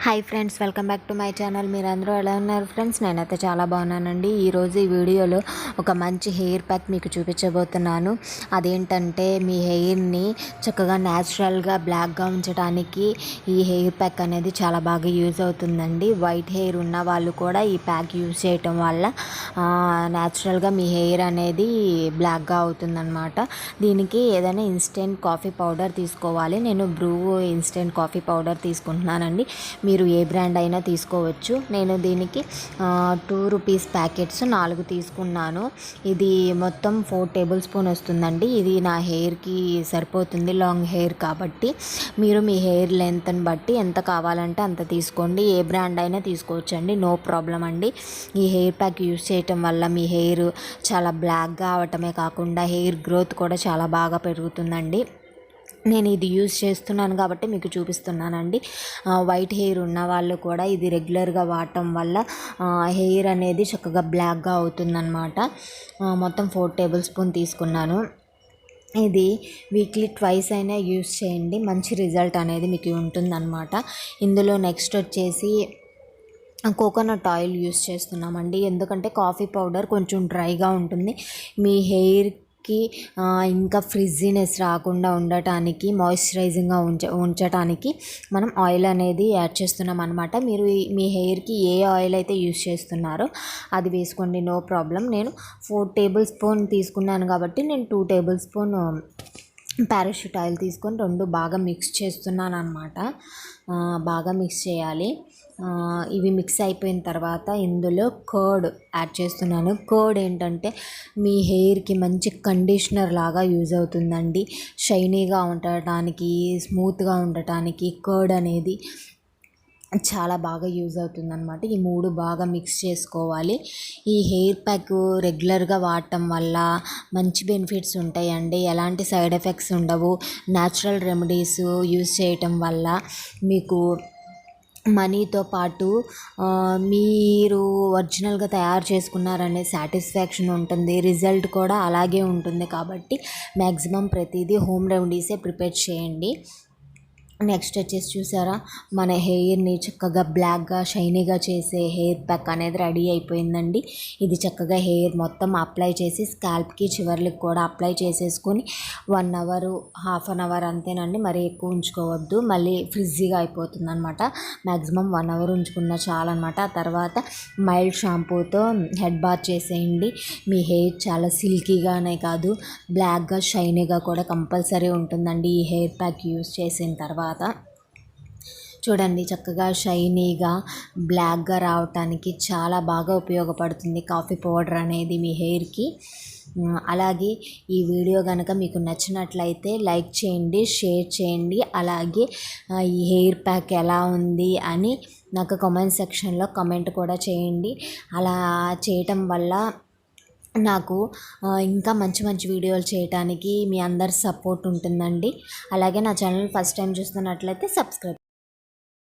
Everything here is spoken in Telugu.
Hi friends, welcome back to my channel. మీరందరూ ఎలా ఉన్నారు ఫ్రెండ్స్? నేనైతే చాలా బాగున్నానండి. ఈరోజు ఈ వీడియోలో ఒక మంచి హెయిర్ ప్యాక్ మీకు చూపించబోతున్నాను. అదేంటంటే మీ హెయిర్ని చక్కగా న్యాచురల్గా బ్లాక్గా ఉంచడానికి ఈ హెయిర్ ప్యాక్ అనేది చాలా బాగా యూజ్ అవుతుందండి. వైట్ హెయిర్ ఉన్న వాళ్ళు కూడా ఈ ప్యాక్ యూజ్ చేయటం వల్ల న్యాచురల్గా మీ హెయిర్ అనేది బ్లాక్గా అవుతుందన్నమాట. దీనికి ఏదైనా ఇన్స్టెంట్ కాఫీ పౌడర్ తీసుకోవాలి. నేను బ్రూ ఇన్స్టెంట్ కాఫీ పౌడర్ తీసుకుంటున్నానండి. మీరు ఏ బ్రాండ్ అయినా తీసుకోవచ్చు. నేను దీనికి 2 రూపీస్ ప్యాకెట్స్ 4 తీసుకున్నాను. ఇది మొత్తం 4 టేబుల్ స్పూన్ వస్తుందండి. ఇది నా హెయిర్కి సరిపోతుంది, లాంగ్ హెయిర్ కాబట్టి. మీరు మీ హెయిర్ లెంత్ని బట్టి ఎంత కావాలంటే అంత తీసుకోండి. ఏ బ్రాండ్ అయినా తీసుకోవచ్చండి, నో ప్రాబ్లం అండి. ఈ హెయిర్ ప్యాక్ యూజ్ చేయటం వల్ల మీ హెయిర్ చాలా బ్లాక్గా అవటమే కాకుండా హెయిర్ గ్రోత్ కూడా చాలా బాగా పెరుగుతుందండి. నేను ఇది యూజ్ చేస్తున్నాను కాబట్టి మీకు చూపిస్తున్నానండి. వైట్ హెయిర్ ఉన్న వాళ్ళు కూడా ఇది రెగ్యులర్గా వాడటం వల్ల హెయిర్ అనేది చక్కగా బ్లాక్గా అవుతుందన్నమాట. మొత్తం 4 టేబుల్ స్పూన్ తీసుకున్నాను. ఇది వీక్లీ ట్వైస్ అయినా యూజ్ చేయండి, మంచి రిజల్ట్ అనేది మీకు ఉంటుందన్నమాట. ఇందులో నెక్స్ట్ వచ్చేసి కోకోనట్ ఆయిల్ యూజ్ చేస్తున్నామండి. ఎందుకంటే కాఫీ పౌడర్ కొంచెం డ్రైగా ఉంటుంది. మీ హెయిర్కి ఇంకా ఫ్రిజ్జినెస్ రాకుండా ఉండటానికి, మాయిశ్చరైజింగ్గా ఉంచటానికి మనం ఆయిల్ అనేది యాడ్ చేస్తున్నాం అనమాట. మీరు మీ హెయిర్కి ఏ ఆయిల్ అయితే యూజ్ చేస్తున్నారో అది వేసుకోండి, నో ప్రాబ్లం. నేను 4 టేబుల్ స్పూన్ తీసుకున్నాను కాబట్టి నేను 2 టేబుల్ స్పూన్ పారాషూట్ ఆయిల్ తీసుకొని 2 బాగా మిక్స్ చేస్తున్నాను అనమాట. బాగా మిక్స్ చేయాలి. ఇవి మిక్స్ అయిపోయిన తర్వాత ఇందులో కర్డ్ యాడ్ చేస్తున్నాను. కర్డ్ ఏంటంటే మీ హెయిర్కి మంచి కండిషనర్ లాగా యూజ్ అవుతుందండి. షైనీగా ఉండటానికి, స్మూత్గా ఉండటానికి కర్డ్ అనేది చాలా బాగా యూజ్ అవుతుందన్నమాట. ఈ 3 బాగా మిక్స్ చేసుకోవాలి. ఈ హెయిర్ ప్యాక్ రెగ్యులర్గా వాడటం వల్ల మంచి బెనిఫిట్స్ ఉంటాయండి. ఎలాంటి సైడ్ ఎఫెక్ట్స్ ఉండవు. న్యాచురల్ రెమెడీస్ యూజ్ చేయటం వల్ల మీకు మనీతో పాటు మీరు ఒరిజినల్గా తయారు చేసుకున్నారనే సాటిస్ఫాక్షన్ ఉంటుంది. రిజల్ట్ కూడా అలాగే ఉంటుంది. కాబట్టి మ్యాక్సిమం ప్రతిదీ హోమ్ రెమెడీసే ప్రిపేర్ చేయండి. నెక్స్ట్ వచ్చేసి చూసారా, మన హెయిర్ని చక్కగా బ్లాక్గా షైనీగా చేసే హెయిర్ ప్యాక్ అనేది రెడీ అయిపోయిందండి. ఇది చక్కగా హెయిర్ మొత్తం అప్లై చేసి స్కాల్ప్కి చివర్లకు కూడా అప్లై చేసేసుకొని 1 అవర్, హాఫ్ అన్ అవర్ అంతేనండి. మరి ఎక్కువ ఉంచుకోవద్దు, మళ్ళీ ఫ్రిజ్జీగా అయిపోతుంది అనమాట. మ్యాక్సిమం 1 అవర్ ఉంచుకున్న చాలన్నమాట. ఆ తర్వాత మైల్డ్ షాంపూతో హెడ్ బాత్ చేసేయండి. మీ హెయిర్ చాలా సిల్కీగానే కాదు, బ్లాక్గా షైనీగా కూడా కంపల్సరీ ఉంటుందండి ఈ హెయిర్ ప్యాక్ యూజ్ చేసిన తర్వాత. చూడండి, చక్కగా షైనీగా బ్లాక్గా రావటానికి చాలా బాగా ఉపయోగపడుతుంది కాఫీ పౌడర్ అనేది మీ హెయిర్కి. అలాగే ఈ వీడియో కనుక మీకు నచ్చినట్లయితే లైక్ చేయండి, షేర్ చేయండి. అలాగే ఈ హెయిర్ ప్యాక్ ఎలా ఉంది అని నాకు కామెంట్ సెక్షన్లో కామెంట్ కూడా చేయండి. అలా చేయటం వల్ల నాకు ఇంకా మంచి మంచి వీడియోలు చేయడానికి మీ అందరి సపోర్ట్ ఉంటుందండి. అలాగే నా ఛానల్ ఫస్ట్ టైం చూస్తున్నట్లయితే సబ్స్క్రైబ్